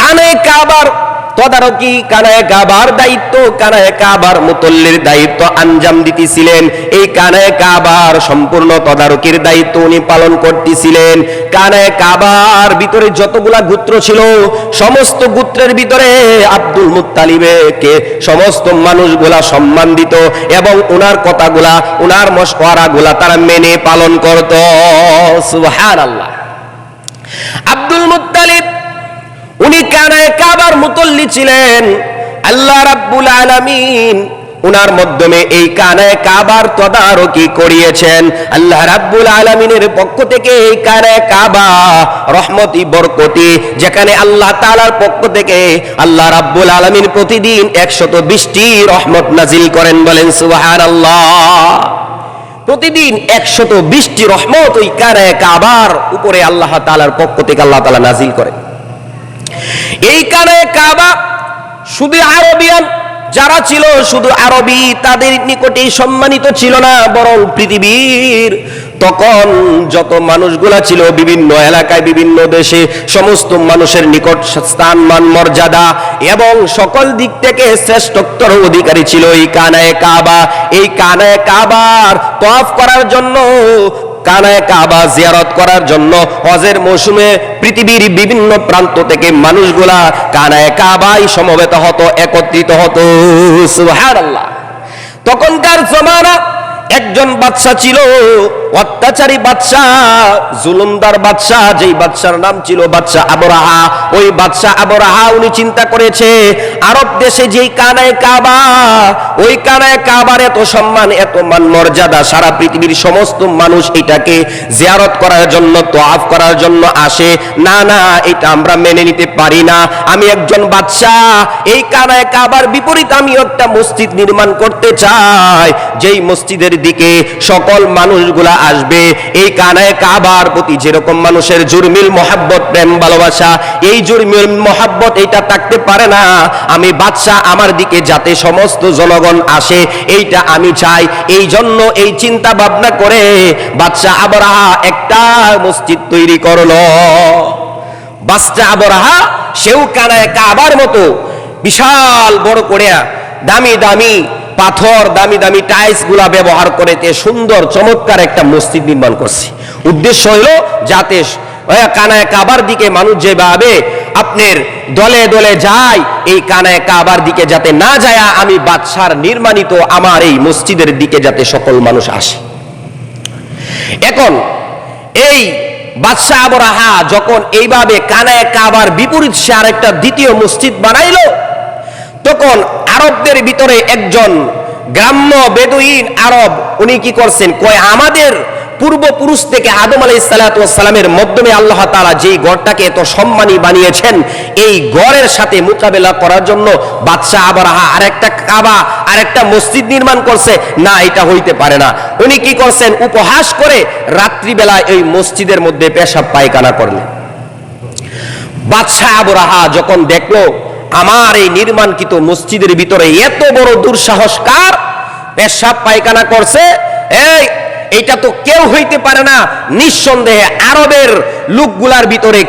Kanye কাবার তদারকি, Kanye কাবার দায়িত্ব, কানায়ে কাবার মুতল্লির দায়িত্ব আঞ্জাম দিতেছিলেন। এই কানায়ে কাবার সম্পূর্ণ তদারকির দায়িত্ব উনি পালন করতেছিলেন। কানায়ে কাবার ভিতরে যতগুলা গোত্র ছিল, সমস্ত গোত্রের ভিতরে আব্দুল মুত্তালিবকে সমস্ত মানুষগুলা সম্মান দিত এবং ওনার কথাগুলা, ওনার মশওয়ারাগুলা তারা মেনে পালন করত। সুবহানাল্লাহ। আব্দুল মুত্তালিব উনি কানায়ে কাবার মুতল্লি ছিলেন। আল্লাহ রাব্বুল আলামিন উনার মাধ্যমে এই কানায়ে কাবার তদারকি করিয়েছেন। আল্লাহ রাব্বুল আলামিনের পক্ষ থেকে এই কানায়ে কাবা রহমতি বরকতি, যেখানে আল্লাহ তাআলার পক্ষ থেকে আল্লাহ রাব্বুল আলামিন প্রতিদিন 120টি রহমত নাজিল করেন। বলেন সুবহানাল্লাহ। প্রতিদিন 120টি রহমত ওই কানায়ে কাবার উপরে আল্লাহ তাআলার পক্ষ থেকে আল্লাহ তাআলা নাজিল করেন। এই কানায়ে কাবা শুধু আরবিয়ান যারা ছিল, শুধু আরবি তাদের নিকটেই সম্মানিত ছিল না, বরং পৃথিবীর তখন যত মানুষগুলা ছিল বিভিন্ন এলাকায়, বিভিন্ন দেশে, সমস্ত মানুষের নিকট স্থান, মান, মর্যাদা এবং সকল দিক থেকে শ্রেষ্ঠত্বর অধিকারী ছিল এই কানায়ে কাবা। এই কানায়ে কাবার তওয়াফ করার জন্য, কানায়ে কাবা জিয়ারত করার জন্য হজের মৌসুমে পৃথিবীর বিভিন্ন প্রান্ত থেকে মানুষগুলা কানায়ে কাবায় সমবেত হতো, একত্রিত হতো। সুবহানাল্লাহ। তখনকার জমানা একজন বাদশা ছিল, অত্যাচারী বাদশা, জুলুমদার বাদশা, যেই বাদশার নাম ছিল বাদশা আবরাহা। ওই বাদশা আবরাহা উনি চিন্তা করেছে আরব দেশে যেই কানায়ে কাবা, ওই কানায়ে কাবার এত সম্মান, এত মান মর্যাদা, সারা পৃথিবীর সমস্ত মানুষ এটাকে জিয়ারত করার জন্য, তওয়াফ করার জন্য আসে। না না, এটা আমরা মেনে নিতে পারি না। আমি একজন বাদশা, এই কানায়ে কাবার বিপরীত আমি একটা মসজিদ নির্মাণ করতে চাই, যেই মসজিদের দিকে সকল মানুষগুলা আসবে। এই কানায়ে কাবার প্রতি যেরকম মানুষের জুরমিল মোহাব্বত, প্রেম ভালোবাসা, এই জুরমিল মোহাব্বত এটা থাকতে পারে না। আমি বাদশা, আমার দিকে যাতে সমস্ত জনগণ আসে এইটা আমি চাই। এই জন্য এই চিন্তা ভাবনা করে বাদশা আবরাহা একটা মসজিদ তৈরি করলো। বাদশা আবরাহা সেও কানায়ে কাবার মতো বিশাল বড় করে দামি দামি পাথর, দামি দামি টাইলস গুলা ব্যবহার করে সুন্দর চমৎকার একটা মসজিদ নির্মাণ করছে। উদ্দেশ্য হলো যাতে কানায়ে কাবার দিকে মানুষ যেভাবে আপনার দলে দলে যায়, এই কানায়ে কাবার দিকে যাতে না যায়, আমি বাদশার নির্মাণিত আমার এই মসজিদের দিকে যাতে সকল মানুষ আসে। এখন এই বাদশা আবরাহা যখন এইভাবে কানায়ে কাবার বিপরীত সে আরেকটা দ্বিতীয় মসজিদ বানাইলো, তখন আরবদের ভিতরে একজন গ্রাম্য বেদুইন আরব উনি কি করছেন, কয় আমাদের পূর্বপুরুষ থেকে আদম আলাইহিস সালাতু ওয়াস সালামের মাধ্যমে আল্লাহ তাআলা যেই গড়টাকে এত সম্মানী বানিয়েছেন, এই গড়ের সাথে মোকাবেলা করার জন্য বাদশা আবরাহা আরেকটা কাবা, আরেকটা মসজিদ নির্মাণ করছে। না, এটা হইতে পারে না। উনি কি করছেন, উপহাস করে রাত্রিবেলা এই মসজিদের মধ্যে পেশাব পায়খানা করলেন। বাদশা আবরাহা যখন দেখলো আমার এই নির্মাণকৃত মসজিদের ভিতরে এত বড় দুঃসাহস কার, পেশাব পায়খানা করছে, এইটা তো কেউ হইতে পারে না। নিঃসন্দেহে আরবের লোকগুলার ভিতরে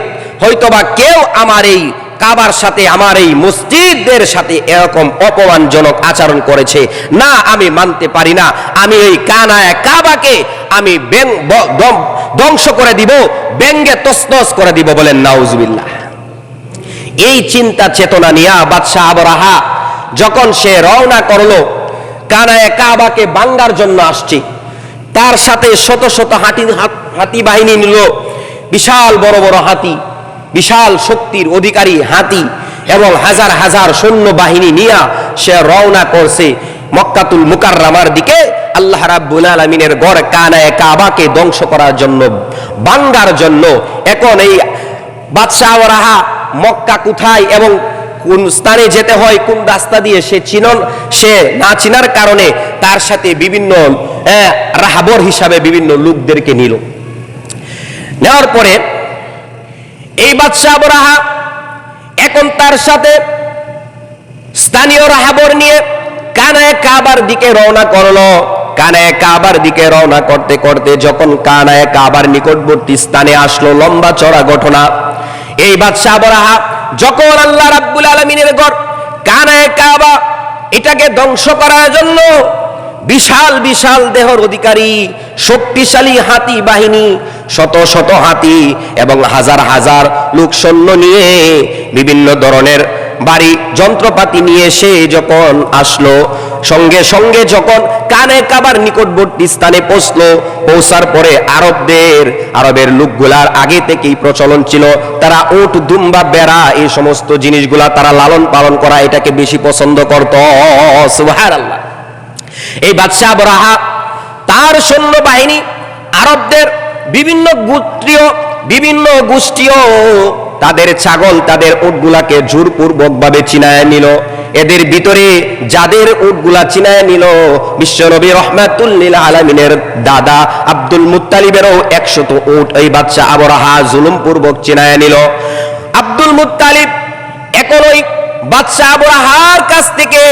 হয়তোবা কেউ আমার এই কাবার সাথে, আমার এই মসজিদের সাথে এরকম অপমানজনক আচরণ করেছে। না, আমি মানতে পারি না। আমি এই কানায়ে কাবাকে আমি ধ্বংস করে দিব, ব্যঙ্গে তছনছ করে দিব। বলেন নাউজুবিল্লাহ। এই চিন্তা চেতনা নিয়ে বাদশা আবরাহা যখন সে রওনা করলো কানায়ে কাবাকে ভাঙার জন্য আসছে, তার সাথে শত শত হাতি বাহিনী নিল, বিশাল বড় বড় হাতি, বিশাল শক্তির অধিকারী হাতি এবং হাজার হাজার সৈন্য বাহিনী নিয়ে সে রওনা করছে মক্কাতুল মুকাররমার দিকে, আল্লাহ রাব্বুল আলামিনের গড় কানায়ে কাবাকে ধ্বংস করার জন্য, ভাঙার জন্য। এখন এই বাদশা আবরাহা মক্কা কোথায় এবং কোন স্থানে যেতে হয়, কোন রাস্তা দিয়ে সে না চিনার কারণে তার সাথে বিভিন্ন রাহাবর হিসাবে বিভিন্ন লোকদেরকে নিল। নেওয়ার পরে এই বাদশা আবরাহা এখন তার সাথে স্থানীয় রাহাবর নিয়ে কানায়ে কাবার দিকে রওনা করলো। কানায়ে কাবার দিকে রওনা করতে করতে যখন কানায়ে কাবার নিকটবর্তী স্থানে আসলো, লম্বা চড়া ঘটনা। এই বাদশা আবরাহা যখন আল্লাহ রাব্বুল আলামিনের ঘর কানায়ে কাবা এটাকে ধ্বংস করার জন্য বিশাল বিশাল দেহর অধিকারী শক্তিশালী হাতি বাহিনী, শত শত হাতি এবং হাজার হাজার লোক সৈন্য নিয়ে বিভিন্ন ধরনের বাড়ি যন্ত্রপাতি নিয়ে সে যখন আসলো, সঙ্গে সঙ্গে যখন কানায়ে কাবার নিকটবর্তী স্থানে পৌঁছার পরে আরবের লোকগুলার আগে থেকেই প্রচলন ছিল, তারা উট, দুম্বা, বেড়া এই সমস্ত জিনিসগুলা তারা লালন পালন করা এটাকে বেশি পছন্দ করত। সুবহানাল্লাহ। এই বাদশাহ আবরাহা তার সৈন্য বাহিনী আরবদের বিভিন্ন গোষ্ঠীয় তাদের ছাগল, তাদের উটগুলাকে জোরপূর্বক ভাবে চিনায় নিল। এদের ভিতরে যাদের উটগুলা চিনায় নিল, বিশ্বনবী রাহমাতুল লিল আলামিনের দাদা আব্দুল মুত্তালিবেরও 100 উট এই বাদশাহ আবরাহা জুলুমপূর্বক চিনায় নিল। আব্দুল মুত্তালিব এখন ওই বাদশাহ আবরাহার কাছ থেকে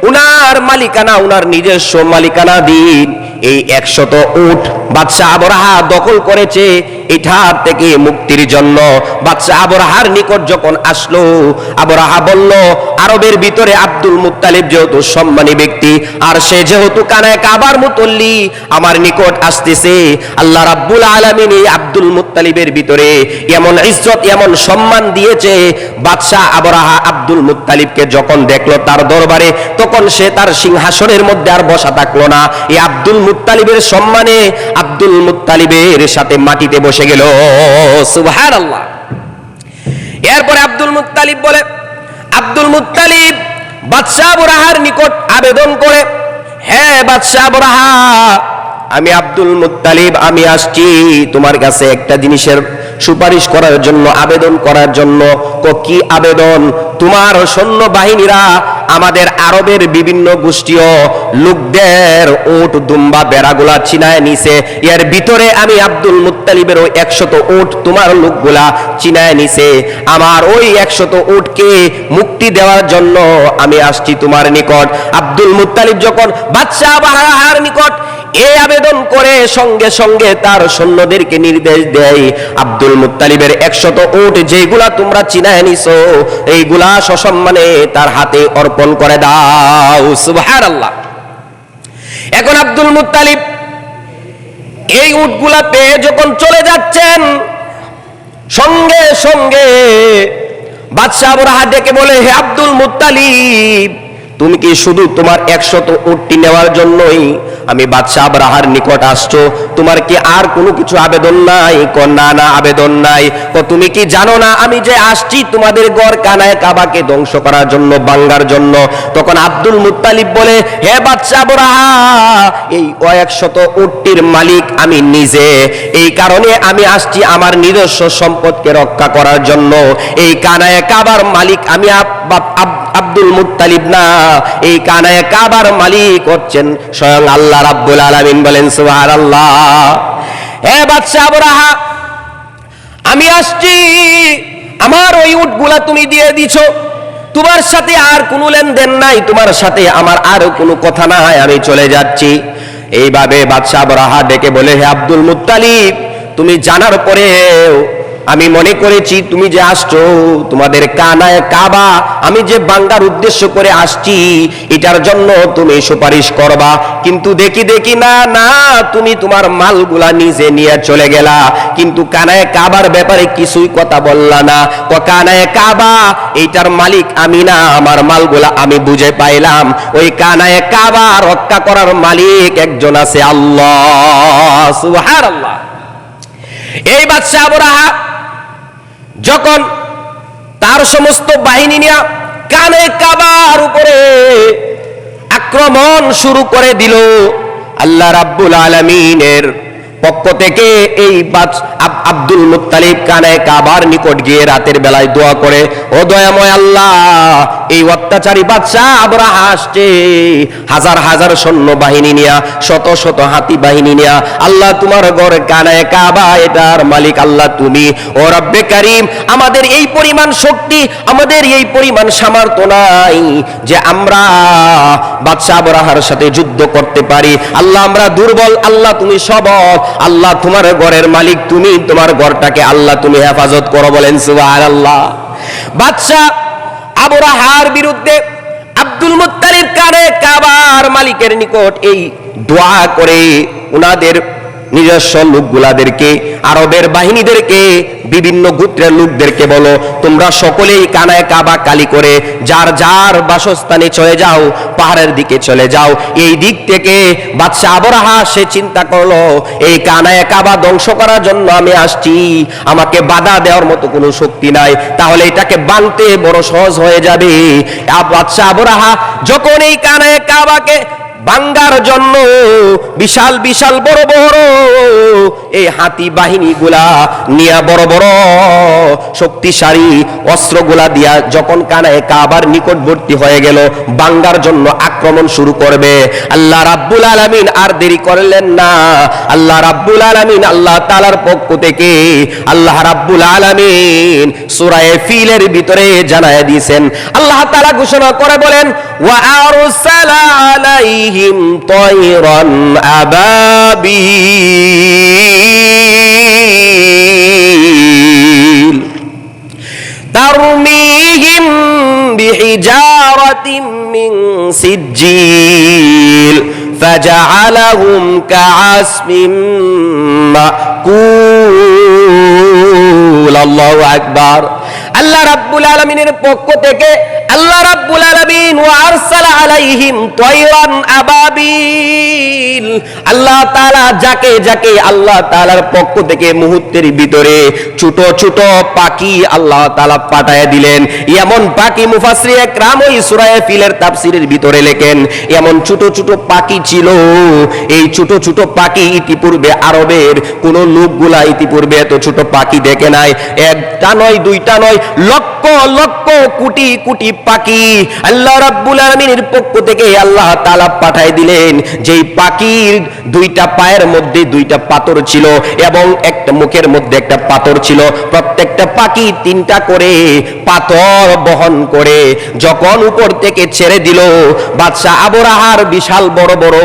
উনার মালিকানা, উনার নিজস্ব মালিকানা দিন এই 100 উট বাদশাহ আবরাহা দখল করেছে। এটার থেকে মুক্তির জন্য বাদশাহ আবরাহার নিকট যখন আসলো, আবরাহা বলল, আরবের ভিতরে আব্দুল মুত্তালিব যেহেতু সম্মানী ব্যক্তি আর সে যেহেতু কানায়ে কাবার মুতল্লি আমার নিকট আসতেছে, আল্লাহ রাব্বুল আলামিন এই আব্দুল মুত্তালিবের ভিতরে এমন ইজ্জত এমন সম্মান দিয়েছে। বাদশাহ আবরাহা আব্দুল মুত্তালিবকে যখন দেখলো তার দরবারে, তখন সে তার সিংহাসনের মধ্যে আর বসা থাকলো না। এই আব্দুল মুত্তালিবের সম্মানে আব্দুল মুত্তালিবের সাথে মাটিতে বসে গেল। সুবহানাল্লাহ। এরপরে আব্দুল মুত্তালিব বলে, আব্দুল মুত্তালিব বাদশাহ আবরাহার নিকট আবেদন করে, হ্যাঁ বাদশাহ আবরাহা, আমি আব্দুল মুত্তালিব আমি আসছি তোমার কাছে একটা জিনিসের সুপারিশ করার জন্য, আবেদন করার জন্য। কি আবেদন? তোমার সৈন্য বাহিনীরা আমাদের আরবের বিভিন্ন গোষ্ঠীয় লোকদের উট, দুম্বা, বেড়াগুলা চিনায় নিছে। এর ভিতরে আমি আব্দুল মুত্তালিবেরও 100 উট তোমার লোকগুলা চিনায় নিছে। আমার ওই 100 উটকে মুক্তি দেওয়ার জন্য আমি আসছি তোমার নিকট। আব্দুল মুত্তালিব যখন বাদশাহ আবরাহার নিকট এই আবেদন করে, সঙ্গে সঙ্গে তার সৈন্যদেরকে নির্দেশ দেয়, আব্দুল মুত্তালিবের 100 উট যেগুলা তোমরা চিনায় নিছো এইগুলা সসম্মানে তার হাতে অর্পণ করে দাও। সুবহানাল্লাহ। এখন আব্দুল মুত্তালিব এই উটগুলা পেয়ে যখন চলে যাচ্ছেন, সঙ্গে সঙ্গে বাদশাহ আবরাহা ডেকে বলে, হে আব্দুল মুত্তালিব, তুমি কি শুধু তোমার 100 উটটি নেওয়ার জন্যই আমি বাদশাহ আবরাহার নিকট আসছো? তোমার কি আর কোনো কিছু আবেদন নাই? না না, আবেদন নাই। তুমি কি জানো না আমি যে আসছি তোমাদের গড় কানায়ে কাবাকে ধ্বংস করার জন্য, ভাঙার জন্য? তখন আব্দুল মুত্তালিব বলে, হে বাদশাহ আবরাহা, এই 100 উটটির মালিক আমি নিজে, এই কারণে আমি আসছি আমার নিজস্ব সম্পদকে রক্ষা করার জন্য। এই কানায়ে কাবার মালিক আমি আব্দুল মুত্তালিব না, এই কানায়ে কাবার মালিক হচ্ছেন স্বয়ং আল্লাহ রাব্বুল আলামিন। বলেন সুবহানাল্লাহ। হে বাদশাহ আবরাহা, আমি আসছি, আমার ওই উটগুলা তুমি দিয়ে দিছো, তোমার সাথে আর কোনো লেনদেন নাই, তোমার সাথে আমার আর কোনো কথা নাই, আমি চলে যাচ্ছি। এইভাবে বাদশাহ আবরাহা ডেকে বলে, হে আব্দুল মুত্তালিব, তুমি জানার পরেও আমি মনে করেছি তুমি যে আসছো তোমাদের কানায়ে কাবা আমি যে ভাঙার উদ্দেশ্য করে আসছি এটার জন্য তুমি সুপারিশ করবা, কিন্তু দেখি না না, তুমি তোমার মালগুলা নিজে নিয়ে চলে গেলা, কিন্তু কানায়ে কাবার ব্যাপারে কিছুই কথা বললা না। কানায়ে কাবা এইটার মালিক আমি না, আমার মালগুলা আমি বুঝে পাইলাম ওই কানায়ে কাবা রক্ষা করার মালিক একজন আছে, আল্লাহ। সুবহানাল্লাহ। এই বাদশাহ আবরাহা যখন তার সমস্ত বাহিনী নিয়ে কানায়ে কাবার উপরে আক্রমণ শুরু করে দিল, আল্লাহ রাব্বুল আলামিনের পক্ষ থেকে এই আব্দুল মুত্তালিব কানায়ে কাবার নিকট গিয়ে রাতের বেলায় দোয়া করে, ও দয়াময় আল্লাহ, এই অত্যাচারী বাদশাহ আবরাহা আসছে হাজার হাজার সৈন্য বাহিনী নিয়া, শত শত হাতি বাহিনী নিয়া, আল্লাহ তোমার ঘরে কানায়ে কাবা এটার মালিক আল্লাহ তুমি। ও রব্বে কারীম, আমাদের এই পরিমাণ শক্তি, আমাদের এই পরিমাণ সামর্থ্য নাই যে আমরা বাদশাহ আবরাহার সাথে যুদ্ধ করতে পারি, আল্লাহ আমরা দুর্বল, আল্লাহ তুমি সবল, আল্লাহ তোমার ঘরের মালিক তুমি, তোমার ঘরটাকে আল্লাহ তুমি হেফাজত করো। বলেন সুবহানাল্লাহ। বাদশাহ আবরাহার বিরুদ্ধে আব্দুল মুত্তালিব কানে কাবার মালিকের নিকট এই দোয়া করে উনাদের নিজস্ব লোকগুলাদেরকে, আরবের বাহিনীদেরকে, বিভিন্ন গোত্রের লোকদেরকে বলো, তোমরা সকলেই কানায় কাবা কালি করে যার যার বাসস্থানে চলে যাও, পাহাড়ের দিকে চলে যাও। এই দিক থেকে বাদশাহ আবরাহা সে চিন্তা করলো, এই কানায় কাবা ধ্বংস করার জন্য আমি আসছি, আমাকে বাধা দেওয়ার মতো কোনো শক্তি নাই, তাহলে এটাকে বাঁধতে বড় সহজ হয়ে যাবে। বাদশাহ আবরাহা যখন এই কানায় কাবাকে বাঙ্গার জন্য বিশাল বিশাল বড় বড় এই হাতি বাহিনীগুলা নিয়ে বড় বড় শক্তিশালী অস্ত্রগুলা দিয়া যখন কানায় কাবার নিকটবর্তী হয়ে গেল, বাঙ্গার জন্য আক্রমণ শুরু করবে, আল্লাহ রাব্বুল আলামিন আর দেরি করলেন না। আল্লাহ রাব্বুল আলামিন আল্লাহ তাআলার পক্ষ থেকে আল্লাহ রাব্বুল আলামিন সূরা ফিলের ভিতরে জানায় দিয়েছেন। আল্লাহ তাআলা ঘোষণা করে বলেন, ওয়া আরসালা আলাইহিম তায়রান আবাবিল তারমিহিম বিহিজারাতিন মিন সিজ্জিল ফাজআলাহুম কাআসফিন মাকুল। আল্লাহু আকবার। আল্লাহ রাব্বুল আলামিনের পক্ষ থেকে আল্লাহ রাব্বুল আলামিন ওয়া আরসালা আলাইহিম তায়রান আবাবিল, আল্লাহ তাআলা যাকে যাকে আল্লাহ তাআলার পক্ষ থেকে মুহূর্তের ভিতরে ছোট ছোট পাখি আল্লাহ তাআলা পাঠায় দিলেন। এমন পাখি মুফাসসির একরাম ওই সূরা ফিলের তাফসীরের ভিতরে লেখেন, এমন ছোট ছোট পাখি ছিল, এই ছোট ছোট পাখি ইতিপূর্বে আরবের কোন লোকগুলা ইতিপূর্বে এত ছোট পাখি দেখে নাই। একটা নয়, দুইটা নয়, লক্ষ লক্ষ কোটি কোটি পাখি আল্লাহ রাব্বুল আলামিনের পক্ষ থেকে আল্লাহ তাআলা পাঠায় দিলেন। যেই পাখির দুইটা পায়ের মধ্যে দুইটা পাথর ছিল এবং একটা মুখের মধ্যে একটা পাথর ছিল। প্রত্যেকটা পাখি তিনটা করে পাথর বহন করে যখন উপর থেকে ছেড়ে দিল, বাদশাহ আবরাহার বিশাল বড় বড়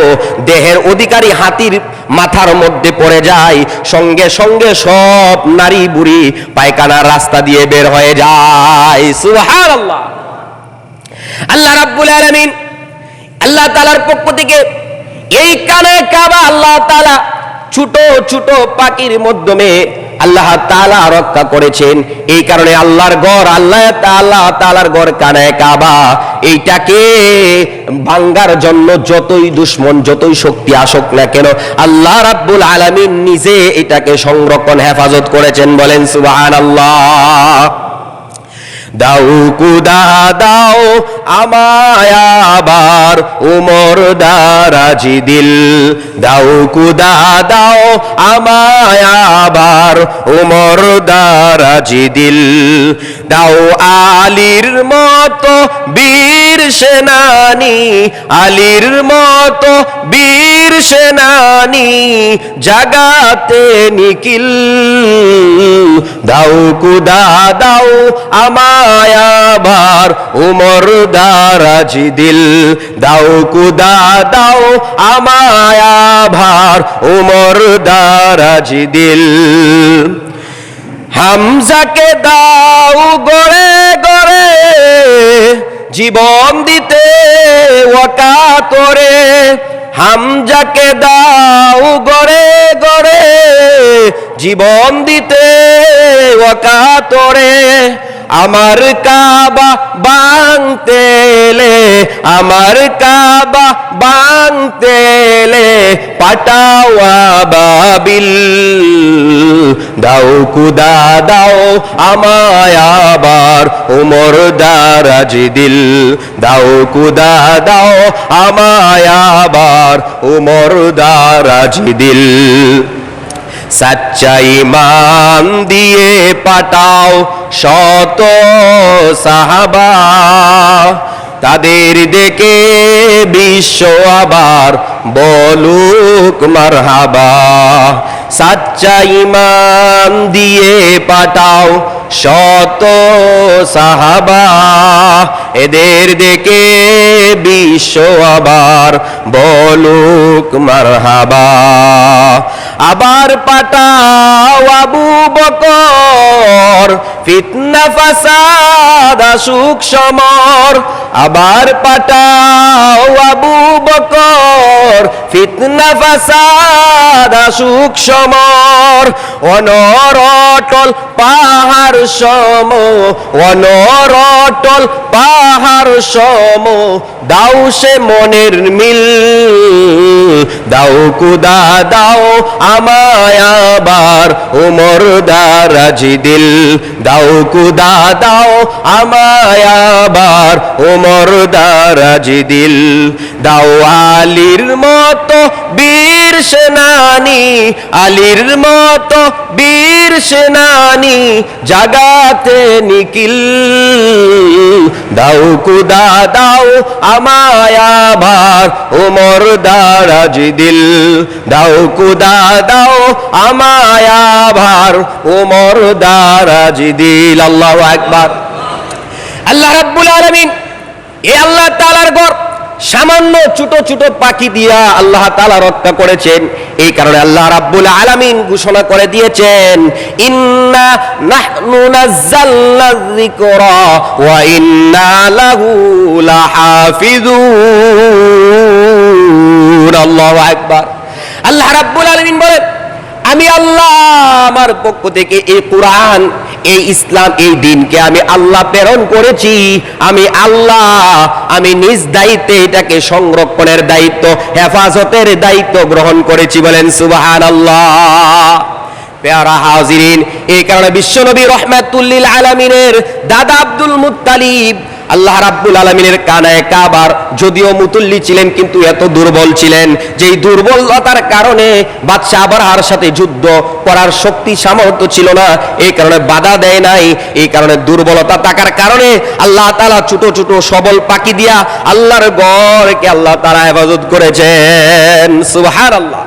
দেহের অধিকারী হাতির মাথার মধ্যে পড়ে যায়, সঙ্গে সঙ্গে সব নারী বুড়ি পায়খানার রাস্তা দিয়ে বের হয়ে যায়। সুবহানাল্লাহ। আল্লাহ রাব্বুল আলামিন আল্লাহ তাআলার পক্ষ থেকে এই কানায় কাবা আল্লাহ তাআলা ছোট ছোট পাখির মাধ্যমে আল্লাহ তাআলা রক্ষা করেছেন। এই কারণে আল্লাহর ঘর, আল্লাহ তাআলার ঘর কানায় কাবা, এইটাকে ভাঙ্গার জন্য যতই দুশমন যতই শক্তি আসুক না কেন, আল্লাহ রাব্বুল আলামিন নিজে এটাকে সংরক্ষণ হেফাজত করেছেন। বলেন সুবহানাল্লাহ। দাও কুদা দাও আমায় আবার উমর দারাজি দিল, দাও কুদা দাও আমায় আবার উমর দারাজি দিল, দাও আলীর মতো বীর সেনানি, আলীর মতো বীর সেনানি জাগাতে নিখিল, দাও কুদা দাও আমায় আবার উমর দারাজি দিল, দাও কুদা দাও আমায় আবার উমর দারাজি দিল, হামজাকে দাও গড়ে গড়ে জীবন দিতে ওয়াকাতরে, হামজাকে দাও গড়ে গড়ে জীবন দিতে ওয়াকাতরে, আমার কাবা ভাঙতে এলে, আমার কাবা ভাঙতে এলে পাঠাও আবাবিল, দাও কুদা দাও আমায় আবার উমর দারাজি দিল, দাও কুদা দাও আমায় আবার উমর দারাজি দিল, সাচ্চা ঈমান দিয়ে পাঠাও শত সাহাবা, তাদের দেখে বিশ্ব আবার বলুক মারহাবা, সাচ্চা ঈমান দিয়ে পাঠাও শত সাহাবা, এদের দেখে বিশ্ব আবার বলুক মারহাবা, আবার পাঠাও আবু বকর, ফিতনা ফাসাদ আসুক সমর। আবার পাঠাও আবু বকর, ফিতনা ফাসাদ আসুক সমর। অনরটল পাহাড় সম, অনরটল পাহাড় সম, দাও সে মনের মিল। দাও কুদা দাও আমায় আবার ওমর দারাজ দিল। দাও কুদা দাও আমায় আবার ওমর দারাজ দিল। দাও আলীর মতো বীর সেনানি, আলীর মতো বীর সেনানি, জাগাতে নিখিল। দাও কুদা দাও আমায় আবার ওমর দারাজ দিল। দাও কুদা দাও আমায় আবার ওমর দারাজ দিল। আল্লাহু আকবার। আল্লাহ রাব্বুল আলামিন, এ আল্লাহ তাআলার ঘর সামান্য ছোট ছোট পাখি দিয়া আল্লাহ তাআলা রক্ষা করেছেন। এই কারণে আল্লাহ রাব্বুল আলামিন ঘোষণা করে দিয়েছেন, ইন্না নাহনু নাযালনা যিকরা ওয়া ইন্না লাহু লাহাফিজুন। আল্লাহু আকবার। আল্লাহ রাব্বুল আলামিন বলেন, আমি আল্লাহ আমার পক্ষ থেকে এই কোরআন, এই ইসলাম, এই দিনকে আমি আল্লাহ প্রেরণ করেছি। আমি আল্লাহ, আমি নিজ দায়িত্বে এটাকে সংরক্ষণের দায়িত্ব, হেফাজতের দায়িত্ব গ্রহণ করেছি। বলেন সুবহানাল্লাহ। প্যারা হাজিরিন, এই কারণে বিশ্বনবী রহমাতুল লিল আলামিনের দাদা আব্দুল মুত্তালিব আল্লাহ রাব্বুল আলামিনের কানায়ে কাবার যদিও মুতল্লি ছিলেন, কিন্তু এত দুর্বল ছিলেন যেই দুর্বলতার কারণে বাদশা আবরাহার সাথে যুদ্ধ করার শক্তি সামর্থ্য ছিল না। এই কারণে বাধা দেয় নাই। এই কারণে দুর্বলতা থাকার কারণে আল্লাহ তাআলা ছোট ছোট সবল পাখি দিয়া আল্লাহর ঘরকে আল্লাহ তাআলা হেফাজত করেছেন। সুবহানাল্লাহ।